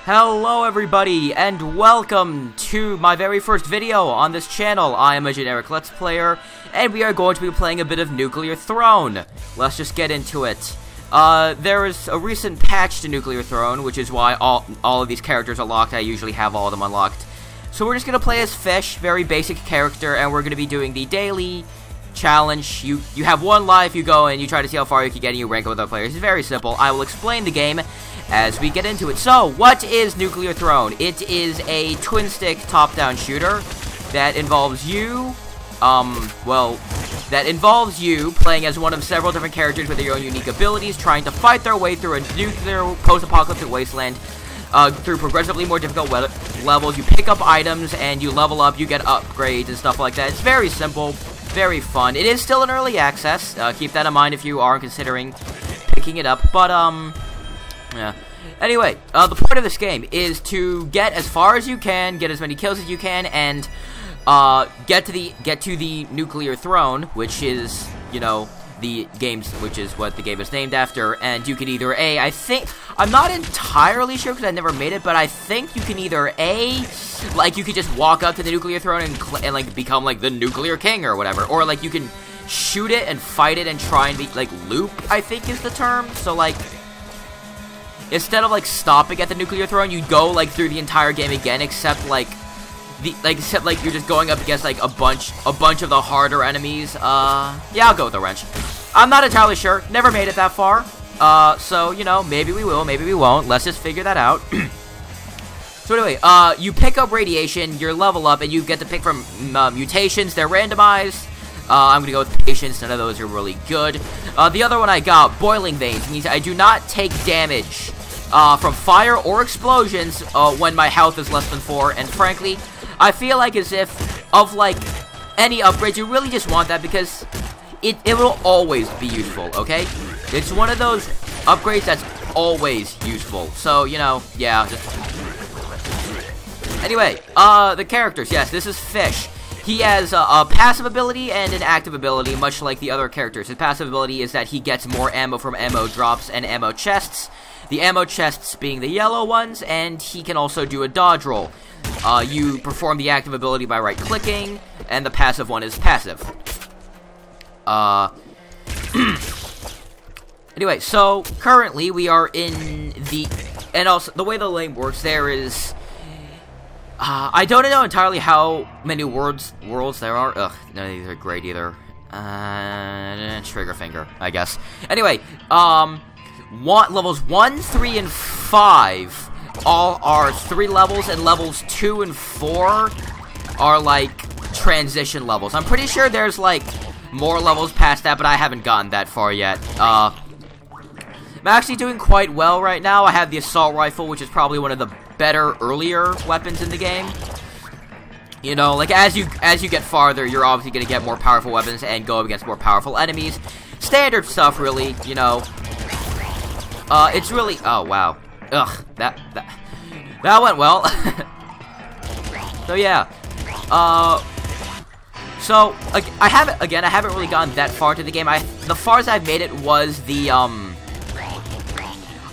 Hello everybody, and welcome to my very first video on this channel. I am a generic Let's Player, and we are going to be playing a bit of Nuclear Throne. Let's just get into it. There is a recent patch to Nuclear Throne, which is why all of these characters are locked. I usually have all of them unlocked. So we're just going to play as Fish, very basic character, and we're going to be doing the daily challenge. You have one life, you go and you try to see how far you can get, and you rank with other players. It's very simple. I will explain the game as we get into it. So, what is Nuclear Throne? It is a twin-stick top-down shooter that involves you, playing as one of several different characters with their own unique abilities, trying to fight their way through a nuclear post-apocalyptic wasteland, through progressively more difficult levels. You pick up items, and you level up, you get upgrades and stuff like that. It's very simple, very fun. It is still in early access. Keep that in mind if you are considering picking it up, but, yeah. Anyway, the point of this game is to get as far as you can, get as many kills as you can, and get to the Nuclear Throne, which is, you know, which is what the game is named after. And you can either I'm not entirely sure because I never made it, but I think you can either like you could just walk up to the Nuclear Throne and like become like the Nuclear King or whatever, or like you can shoot it and fight it and try and be like loop, I think is the term. So like, instead of like stopping at the Nuclear Throne, you go like through the entire game again, except like you're just going up against like a bunch of the harder enemies. Yeah, I'll go with the wrench. I'm not entirely sure. Never made it that far. So you know, maybe we will, maybe we won't. Let's just figure that out. So anyway, you pick up radiation, you level up, and you get to pick from mutations. They're randomized. I'm gonna go with patience. None of those are really good. The other one I got, boiling veins, means I do not take damage from fire or explosions when my health is less than 4. And frankly, I feel like as if of like any upgrades, you really just want that because it will always be useful. Okay, it's one of those upgrades that's always useful. So you know, yeah. Anyway, the characters. Yes, this is Fish. He has a passive ability and an active ability, much like the other characters. His passive ability is that he gets more ammo from ammo drops and ammo chests. The ammo chests being the yellow ones, and he can also do a dodge roll. You perform the active ability by right-clicking, and the passive one is passive. Anyway, so currently we are in and also the way the lane works there is, I don't know entirely how many worlds there are. Ugh, none of these are great either. Trigger finger, I guess. Anyway, levels 1, 3, and 5 all are 3 levels, and levels 2 and 4 are like transition levels. I'm pretty sure there's like more levels past that, but I haven't gotten that far yet. I'm actually doing quite well right now. I have the assault rifle, which is probably one of the better earlier weapons in the game. You know, like as you get farther, you're obviously gonna get more powerful weapons and go up against more powerful enemies. Standard stuff, really. You know, it's really. Oh wow. Ugh, that went well. So yeah. So I haven't really gotten that far to the game. The farthest I've made it was the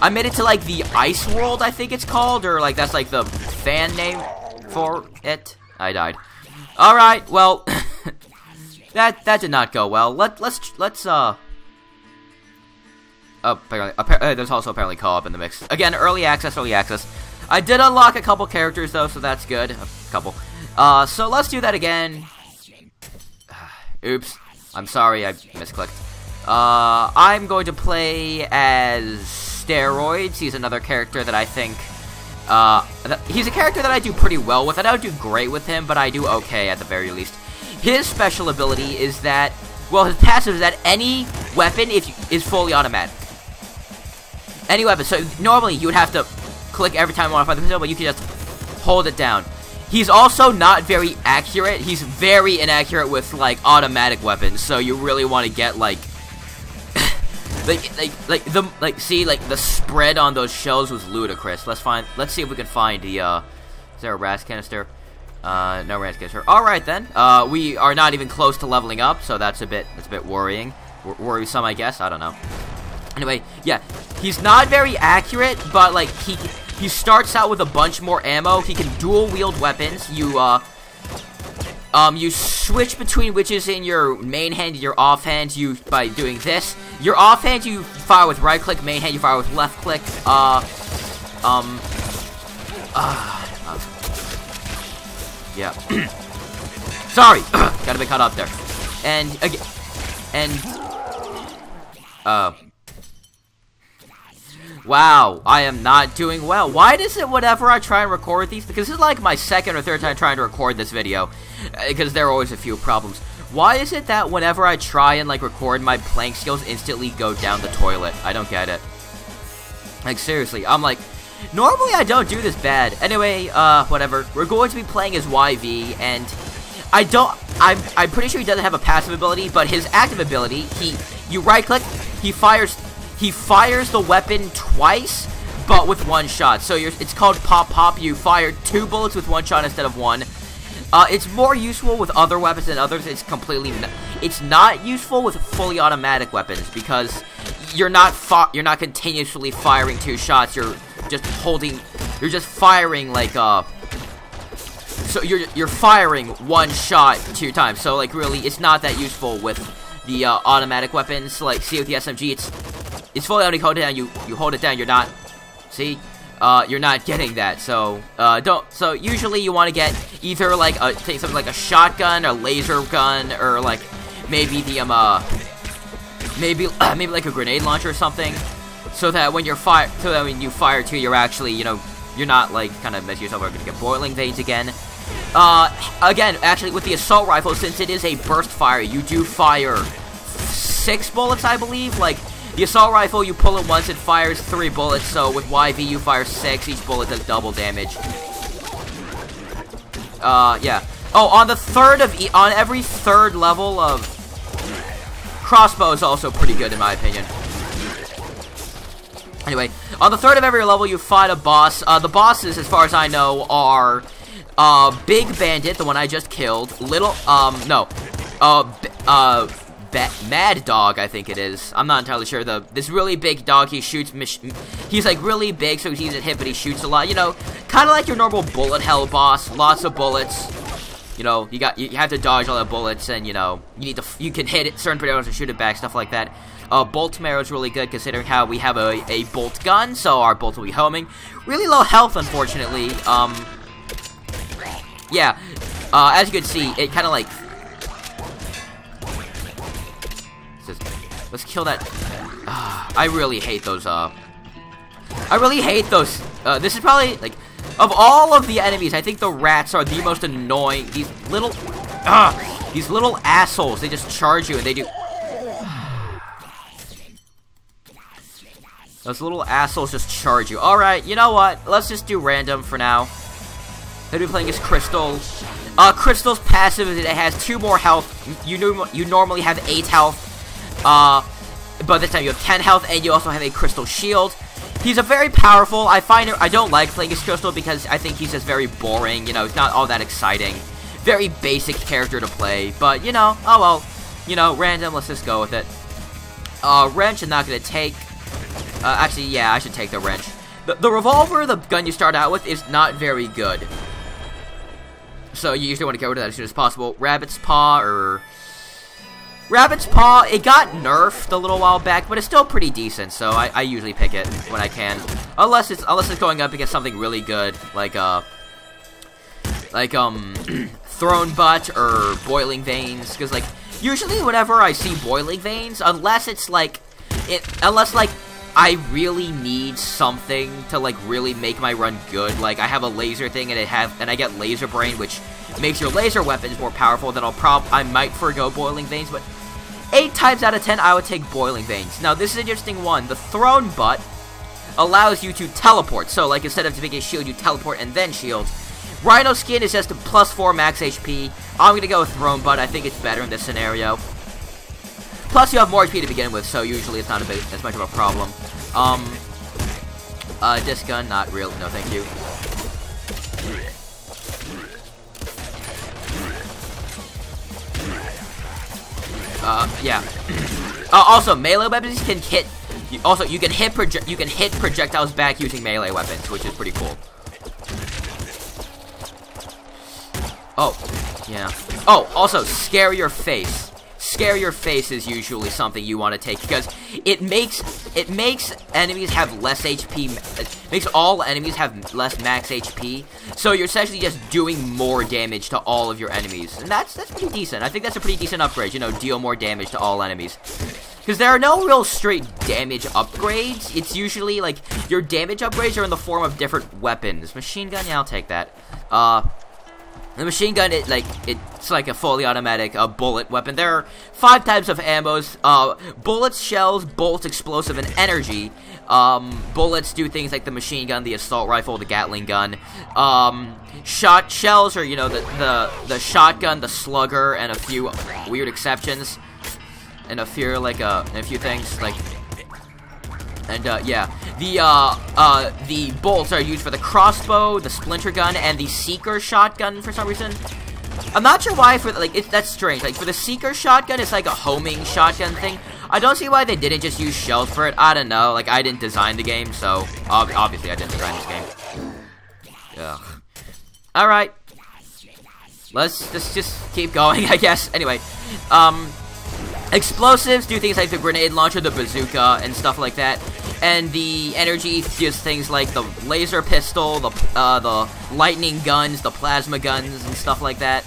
I made it to like the Ice World, I think it's called, or like that's like the fan name for it. I died. All right, well, that did not go well. Let's apparently, there's also apparently co-op in the mix. Again, early access. I did unlock a couple characters though, so that's good. A couple. So let's do that again. Oops, I'm sorry, I misclicked. I'm going to play as Steroids. He's another character that I think, he's a character that I do pretty well with. I don't do great with him, but I do okay at the very least. His special ability is that, well, his passive is that any weapon is fully automatic. Any weapon. So normally you would have to click every time you want to find the pistol, but you can just hold it down. He's also not very accurate. He's very inaccurate with like automatic weapons. So you really want to get like see, like, the spread on those shells was ludicrous. Let's see if we can find the, is there a RAS canister? No RAS canister. Alright then, we are not even close to leveling up, so that's a bit worrying. Worrisome, I guess, I don't know. Anyway, yeah, he's not very accurate, but, like, He starts out with a bunch more ammo. He can dual wield weapons. You switch between which is in your main hand and your offhand by doing this. Your offhand you fire with right click, main hand you fire with left click. Yeah. Sorry, gotta be caught up there. And again, wow, I am not doing well. Why does it whenever I try and record these, because this is like my second or third time trying to record this video, because there are always a few problems. Why is it that whenever I try and like record, my playing skills instantly go down the toilet? I don't get it. Like seriously, I'm like, normally I don't do this bad. Anyway, whatever. We're going to be playing as YV, and I'm pretty sure he doesn't have a passive ability, but his active ability, you right click, he fires the weapon twice, but with one shot. So it's called pop pop. You fire 2 bullets with 1 shot instead of 1. It's more useful with other weapons than others. It's not useful with fully automatic weapons because you're not continuously firing 2 shots. You're just firing like so you're firing 1 shot 2 times. So like really, it's not that useful with the automatic weapons. Like see with the SMG, it's fully auto. You hold it down. You hold it down. You're not. See. You're not getting that, so, so usually you want to get either, like, take something like a shotgun, a laser gun, or, like, maybe the, maybe like a grenade launcher or something, so that when you fire 2, you're actually, you know, you're not, like, kind of messing yourself up, gonna get boiling veins again. Again, actually, with the assault rifle, since it is a burst fire, you do fire 6 bullets, I believe, like, the assault rifle, you pull it once, it fires 3 bullets, so with YV, you fire 6, each bullet does double damage. Yeah. Oh, on every third level of crossbow is also pretty good, in my opinion. Anyway, on the third of every level, you fight a boss. The bosses, as far as I know, are, Big Bandit, the one I just killed, Mad Dog, I think it is. I'm not entirely sure. This really big dog, he shoots. He's like really big, so he's easy to hit, but he shoots a lot. You know, kind of like your normal bullet hell boss. Lots of bullets. You know, you have to dodge all the bullets, and you know, you can hit it certain projectiles and shoot it back, stuff like that. Bolt Marrow is really good considering how we have a bolt gun, so our bolts will be homing. Really low health, unfortunately. Yeah. As you can see, it kind of like. Let's kill that. I really hate those, this is probably, like, of all of the enemies, I think the rats are the most annoying. These little assholes, they just charge you and they do. Those little assholes just charge you. Alright, you know what? Let's just do random for now. I'm gonna be playing as Crystal. Crystal's passive is it has 2 more health. You normally have 8 health. But this time you have 10 health, and you also have a crystal shield. He's a very powerful. I don't like playing as Crystal because I think he's just very boring. You know, he's not all that exciting. Very basic character to play. But you know, oh well. You know, random. Let's just go with it. Wrench. I'm not gonna take. Actually, yeah, I should take the wrench. The revolver, the gun you start out with, is not very good. So you usually want to get rid of that as soon as possible. Rabbit's Paw, it got nerfed a little while back, but it's still pretty decent, so I usually pick it when I can. Unless it's going up against something really good, like Thrown Butt or Boiling Veins, because, like, usually whenever I see Boiling Veins, unless I really need something to, like, really make my run good, like, I have a laser thing, and I get Laser Brain, which makes your laser weapons more powerful, then I might forgo Boiling Veins, but 8 times out of 10, I would take Boiling Veins. Now, this is an interesting one. The Thrown Butt allows you to teleport, so, like, instead of taking a shield, you teleport and then shield. Rhino Skin is just a +4 max HP. I'm gonna go with Thrown Butt. I think it's better in this scenario. Plus, you have more HP to begin with, so usually it's not as much of a problem. Disc gun, not real. No, thank you. Yeah. Also, melee weapons can hit Also, you can hit projectiles back using melee weapons, which is pretty cool. Oh, yeah. Oh, also, scare your face. Scare your face is usually something you want to take because it makes enemies have less HP. It makes all enemies have less max HP. So you're essentially just doing more damage to all of your enemies, and that's pretty decent. I think that's a pretty decent upgrade. You know, deal more damage to all enemies. Because there are no real straight damage upgrades. It's usually, like, your damage upgrades are in the form of different weapons. Machine gun, yeah, I'll take that. The machine gun, it's like a fully automatic bullet weapon. There are 5 types of ammos. Bullets, shells, bolts, explosive, and energy. Bullets do things like the machine gun, the assault rifle, the Gatling gun. Shells are, you know, the shotgun, the slugger, and a few weird exceptions. And a few things like, and yeah, the bolts are used for the crossbow, the splinter gun, and the seeker shotgun for some reason. I'm not sure why. That's strange. Like for the seeker shotgun, it's like a homing shotgun thing. I don't see why they didn't just use shells for it. I don't know. Like I didn't design the game, so obviously I didn't design this game. Ugh. All right, let's just keep going, I guess. Anyway, explosives do things like the grenade launcher, the bazooka, and stuff like that. And the energy does things like the laser pistol, the lightning guns, the plasma guns, and stuff like that.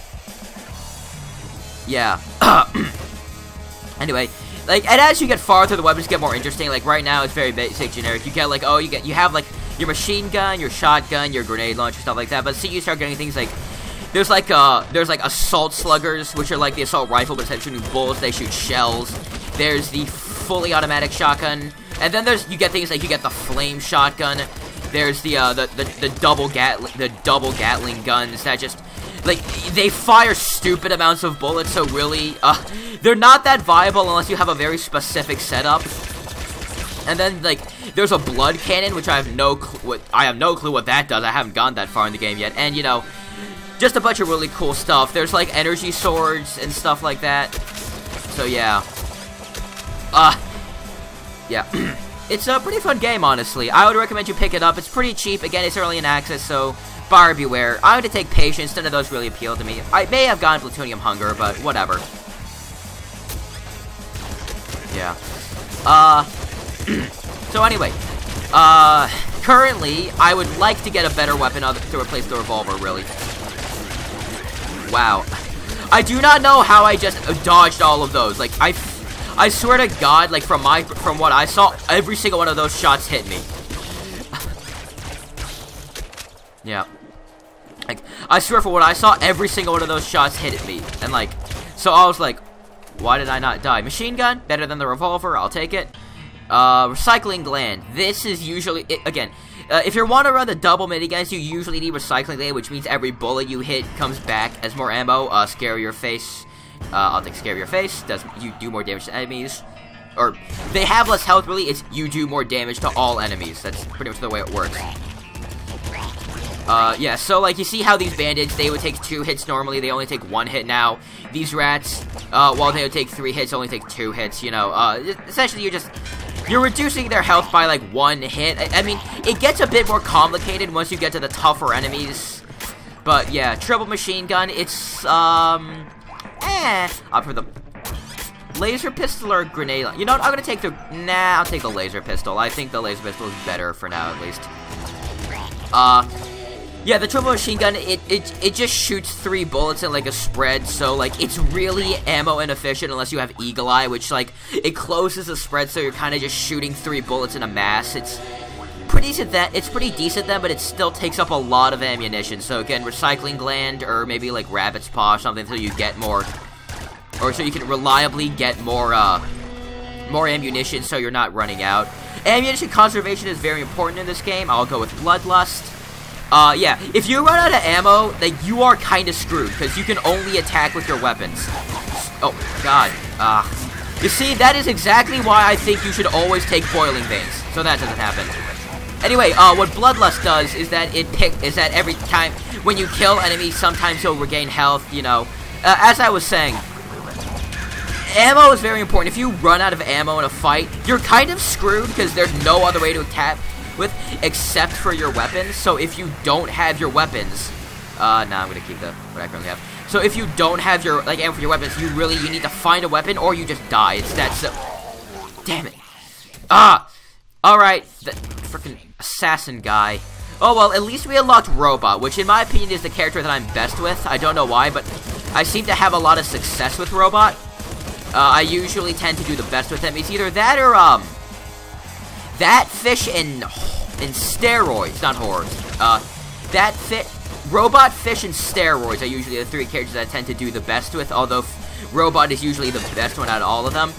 Yeah. Anyway, like, and as you get farther, the weapons get more interesting. Like right now, it's very basic, generic. You get like, you have like your machine gun, your shotgun, your grenade launcher, stuff like that. But see, you start getting things like there's like assault sluggers, which are like the assault rifle, but instead of shooting bullets, they shoot shells. There's the fully automatic shotgun, and then you get things like you get the flame shotgun. There's the double Gatling guns that just like they fire stupid amounts of bullets. So really, they're not that viable unless you have a very specific setup. And then like there's a blood cannon, which I have no clue what that does. I haven't gone that far in the game yet, and you know. Just a bunch of really cool stuff. There's like energy swords and stuff like that. So yeah. Yeah. It's a pretty fun game, honestly. I would recommend you pick it up. It's pretty cheap. Again, it's early in access, so buyer beware. I'm going to take Patience. None of those really appeal to me. I may have gone Plutonium Hunger, but whatever. Yeah. So anyway. Currently, I would like to get a better weapon to replace the revolver, really. Wow. I do not know how I just dodged all of those. Like, I swear to God, like, from what I saw, every single one of those shots hit me. Yeah. Like, I swear for what I saw, every single one of those shots hit me. And, like, so I was like, why did I not die? Machine gun, better than the revolver, I'll take it. Recycling gland. This is usually, again, if you want to run the double miniguns, you usually need recycling gland, which means every bullet you hit comes back as more ammo. Scare your face. I'll take scare your face. You do more damage to enemies. Or, they have less health, really. It's you do more damage to all enemies. That's pretty much the way it works. Yeah, so, like, you see how these bandits, they would take 2 hits normally, they only take 1 hit now. These rats, while they would take 3 hits, only take 2 hits, you know. Essentially, you're reducing their health by, like, 1 hit. I mean, it gets a bit more complicated once you get to the tougher enemies. But, yeah, triple machine gun, it's, for the laser pistol or grenade. You know what, I'm gonna take I'll take the laser pistol. I think the laser pistol is better for now, at least. Yeah, the triple machine gun, it just shoots 3 bullets in, like, a spread, so, like, it's really ammo inefficient unless you have Eagle Eye, which, like, it closes the spread, so you're kind of just shooting 3 bullets in a mass. It's pretty decent then, but it still takes up a lot of ammunition, so, again, recycling gland, or maybe, like, rabbit's paw or something, so you get more, or so you can reliably get more ammunition, so you're not running out. Ammunition conservation is very important in this game. I'll go with Bloodlust. Yeah, if you run out of ammo, like, you are kind of screwed, because you can only attack with your weapons. Oh, God. You see, that is exactly why I think you should always take Boiling Veins, so that doesn't happen. Anyway, what Bloodlust does is that every time when you kill enemies, sometimes you'll regain health, you know. As I was saying, ammo is very important. If you run out of ammo in a fight, you're kind of screwed because there's no other way to attack with except for your weapons. So if you don't have your weapons, I'm gonna keep what I currently have. So if you don't have your ammo for your weapons, you need to find a weapon or you just die. It's that simple. Damn it. Alright, the freaking assassin guy. Oh well, at least we unlocked Robot, which in my opinion is the character that I'm best with. I don't know why, but I seem to have a lot of success with Robot. I usually tend to do the best with him. It's either that or, that fish and steroids, not horrors. Robot, fish, and steroids are usually the three characters that I tend to do the best with, although Robot is usually the best one out of all of them.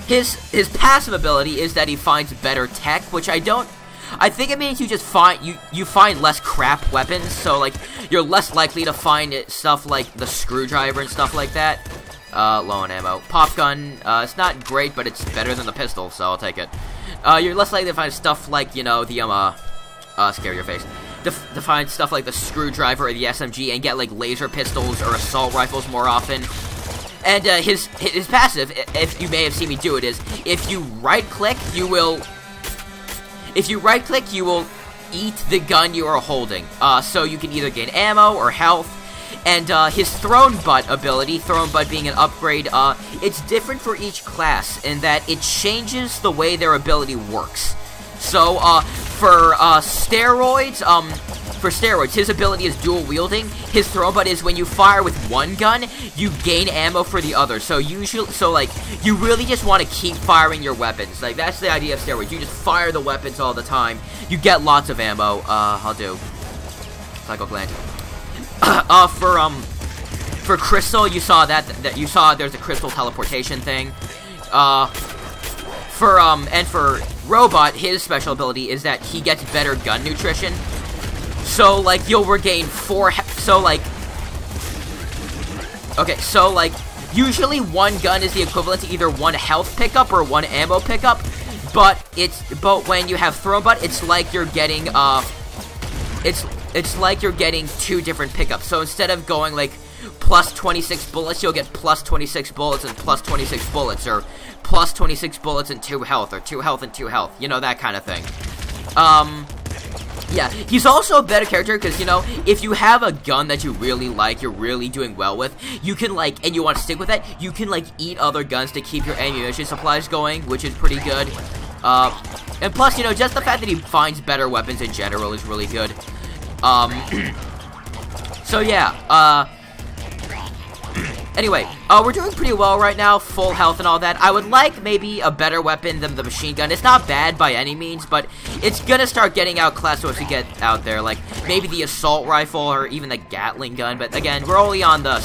His passive ability is that he finds better tech, which I think it means you just find, you find less crap weapons, so, like, you're less likely to find stuff like the screwdriver and stuff like that. Low on ammo. Pop gun, it's not great, but it's better than the pistol, so I'll take it. You're less likely to find stuff like, you know, the, scare your face. To find stuff like the screwdriver or the SMG and get, like, laser pistols or assault rifles more often. And, his passive, if you may have seen me do it, is if you right-click, you will eat the gun you are holding. So you can either gain ammo or health. And, his Thrown Butt ability, Thrown Butt being an upgrade, it's different for each class in that it changes the way their ability works. So, for steroids, his ability is dual wielding. His Thrown Butt is when you fire with one gun, you gain ammo for the other. So you really just want to keep firing your weapons. Like, that's the idea of steroids. You just fire the weapons all the time. You get lots of ammo. I'll do Psycho Gland. For Crystal, you saw there's a Crystal teleportation thing. And for Robot, his special ability is that he gets better gun nutrition. So, like, you'll regain 4 usually one gun is the equivalent to either 1 health pickup or 1 ammo pickup, but when you have Thrown Butt, it's like you're getting, it's like you're getting 2 different pickups. So instead of going, like, plus 26 bullets, you'll get plus 26 bullets and plus 26 bullets, or plus 26 bullets and 2 health, or 2 health and 2 health, you know, that kind of thing. Yeah, he's also a better character because, you know, if you have a gun that you really like, you're really doing well with, you can, like, and you want to stick with that, you can, like, eat other guns to keep your ammunition supplies going, which is pretty good. And plus, you know, just the fact that he finds better weapons in general is really good. So yeah, anyway, we're doing pretty well right now, full health and all that. I would like maybe a better weapon than the machine gun. It's not bad by any means, but it's gonna start getting outclassed once we get out there. Like, maybe the assault rifle or even the Gatling gun, but again, we're only on the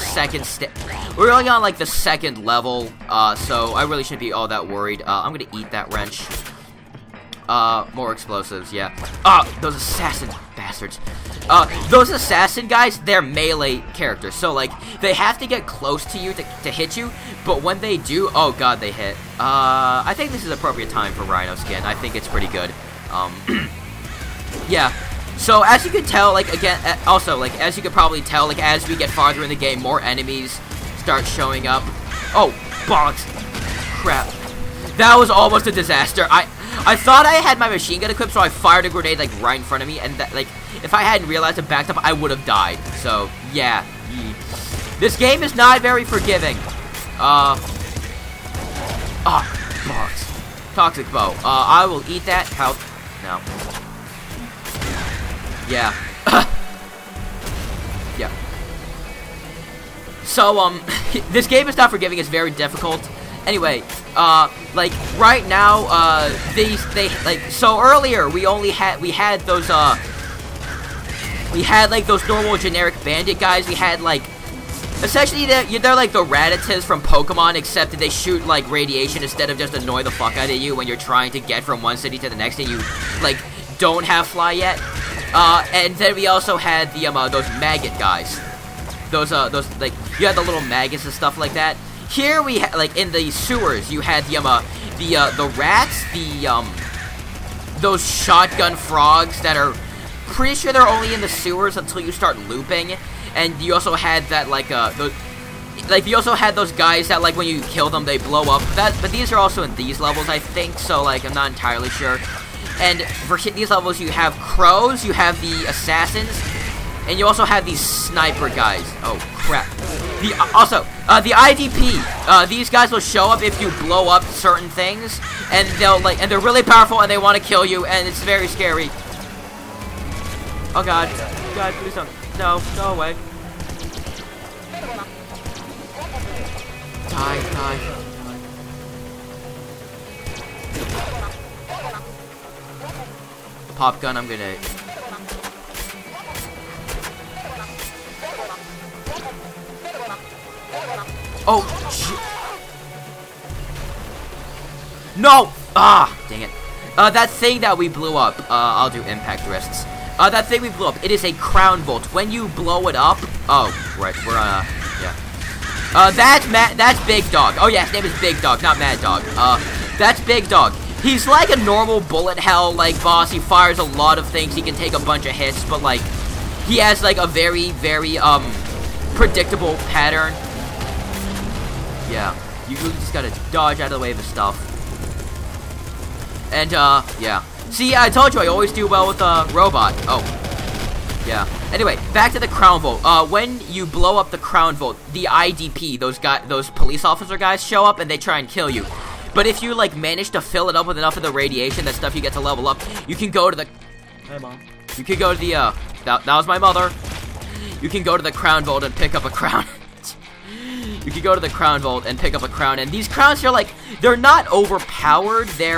we're only on, like, the 2nd level, so I really shouldn't be all that worried. I'm gonna eat that wrench. More explosives, yeah. Those assassin bastards. Those assassin guys, they're melee characters, so, like, they have to get close to you to hit you, but when they do, oh god, they hit. I think this is appropriate time for Rhino skin. I think it's pretty good. Yeah. So, as you can tell, like, again, also, like, as you could probably tell, like, as we get farther in the game, more enemies start showing up. Oh, bollocks. Crap. That was almost a disaster. I thought I had my machine gun equipped, so I fired a grenade, like, right in front of me, and that, like, if I hadn't realized it backed up, I would have died. So, yeah. This game is not very forgiving. Bollocks. Toxic bow. I will eat that. Help. No. Yeah. Yeah. So, this game is not forgiving, it's very difficult. Anyway, like, right now, so earlier, we had those, like, those normal generic bandit guys. We had, like, essentially, they're like the Rattatas from Pokemon, except that they shoot, like, radiation instead of just annoy the fuck out of you when you're trying to get from one city to the next and you, like, don't have fly yet. And then we also had those maggot guys. Those, like, you had the little maggots and stuff like that. Here we had, like, in the sewers, you had the rats, those shotgun frogs that are pretty sure they're only in the sewers until you start looping, and you also had that, like, like, you also had those guys that, like, when you kill them, they blow up. But these are also in these levels, I think, so, like, I'm not entirely sure. And for these levels, you have crows, you have the assassins, and you also have these sniper guys. Oh, crap. The IDP, these guys will show up if you blow up certain things, and and they're really powerful, and they want to kill you, and it's very scary. Oh, God. God, please don't. No, go away. Die. Pop gun, I'm gonna... Oh, no! Ah, dang it. That thing that we blew up, I'll do impact risks. That thing we blew up, it is a crown bolt. When you blow it up, oh, right, we're, yeah. That's Big Dog. Oh, yeah, his name is Big Dog, not Mad Dog. That's Big Dog. He's like a normal bullet hell, like, boss. He fires a lot of things. He can take a bunch of hits, but, like, he has, like, a very, very, predictable pattern. Yeah, you really just gotta dodge out of the way of the stuff. And, yeah. See, I told you I always do well with the robot. Oh. Yeah. Anyway, back to the Crown Vault. When you blow up the Crown Vault, the IDP, those police officer guys show up and they try and kill you. But if you, like, manage to fill it up with enough of the radiation, that stuff you get to level up, you can go to the... Hey, Mom. You can go to the, that was my mother. You can go to the Crown Vault and pick up a crown. You can go to the Crown Vault and pick up a crown, and these crowns are, like, they're not overpowered, they,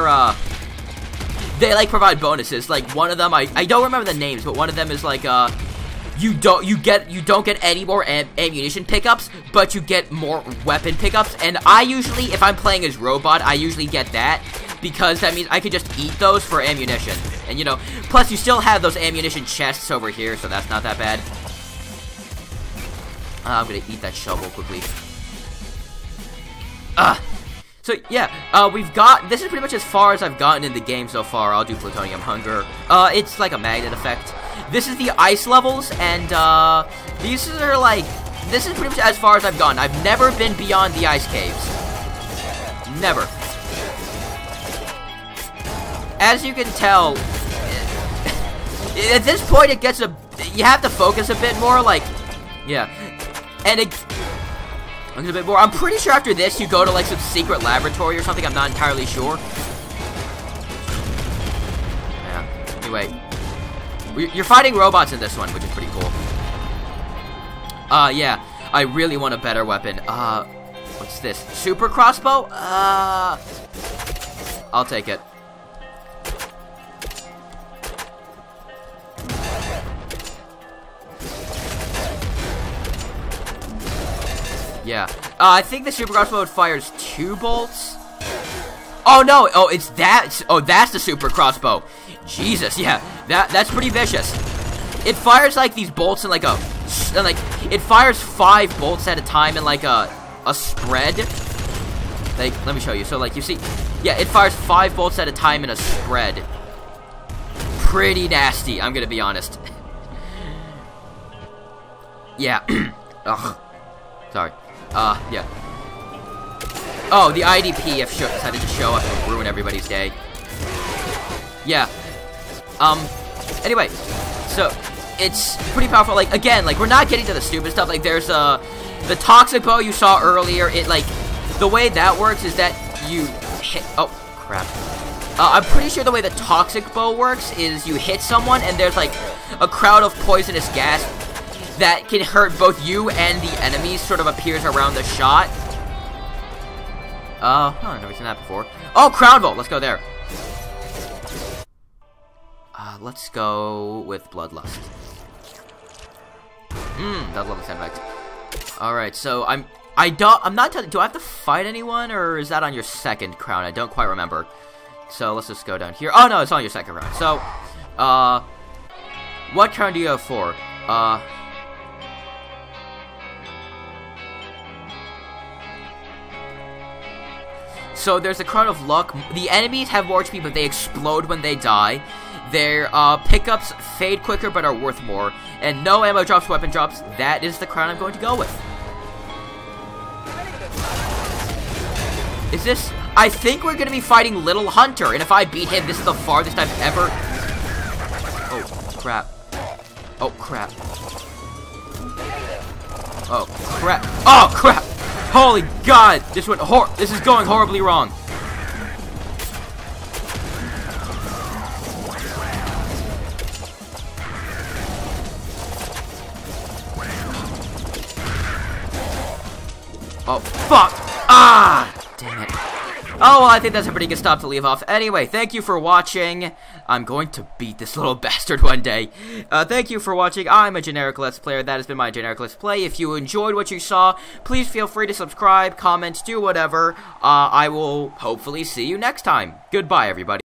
like, provide bonuses. Like, one of them, I don't remember the names, but one of them is, like, you don't get any more ammunition pickups, but you get more weapon pickups, and I usually, if I'm playing as robot, I usually get that, because that means I can just eat those for ammunition, and, you know, plus you still have those ammunition chests over here, so that's not that bad. I'm gonna eat that shovel quickly. So, yeah, we've got, this is pretty much as far as I've gotten in the game so far. I'll do Plutonium Hunger. It's like a magnet effect. This is the ice levels, and, these are like, this is pretty much as far as I've gone. I've never been beyond the ice caves. Never. As you can tell, at this point it gets you have to focus a bit more, like, yeah. And a bit more. I'm pretty sure after this you go to, like, some secret laboratory or something. I'm not entirely sure. Yeah. Anyway, you're fighting robots in this one, which is pretty cool. Yeah. I really want a better weapon. What's this? Super crossbow? I'll take it. Yeah. I think the super crossbow fires 2 bolts. Oh no! Oh, it's that. Oh, that's the super crossbow. Jesus, yeah. That's pretty vicious. It fires like these bolts in like it fires 5 bolts at a time in like a spread. Like, let me show you. So like you see, yeah, it fires 5 bolts at a time in a spread. Pretty nasty, I'm gonna be honest. Yeah. Ugh. Sorry. Yeah. Oh, the IDP have decided to show up and ruin everybody's day. Yeah. Anyway, so, it's pretty powerful. Like, again, like, we're not getting to the stupid stuff. Like, there's, the toxic bow you saw earlier, it, like, the way that works is that you hit, oh, crap. I'm pretty sure the way the toxic bow works is you hit someone and there's, like, a crowd of poisonous gas that can hurt both you and the enemies, sort of appears around the shot. I've never seen that before. Oh, Crown Vault, let's go there. Let's go with Bloodlust. Bloodlust sound effect. Alright, so I'm not telling, do I have to fight anyone, or is that on your second crown? I don't quite remember. So, let's just go down here. Oh, no, it's on your second round. So, what crown do you have for? So there's a Crown of Luck. The enemies have more HP, but they explode when they die. Their pickups fade quicker, but are worth more. And no ammo drops, weapon drops. That is the crown I'm going to go with. Is this... I think we're gonna be fighting Little Hunter, and if I beat him, this is the farthest I've ever... Oh, crap. Oh, crap. Oh, crap. Oh, crap! Holy God! This is going horribly wrong. Oh, fuck! Ah! Damn it. Oh, well, I think that's a pretty good stop to leave off. Anyway, thank you for watching. I'm going to beat this little bastard one day. Thank you for watching. I'm a Generic Let's Player. That has been my Generic Let's Play. If you enjoyed what you saw, please feel free to subscribe, comment, do whatever. I will hopefully see you next time. Goodbye, everybody.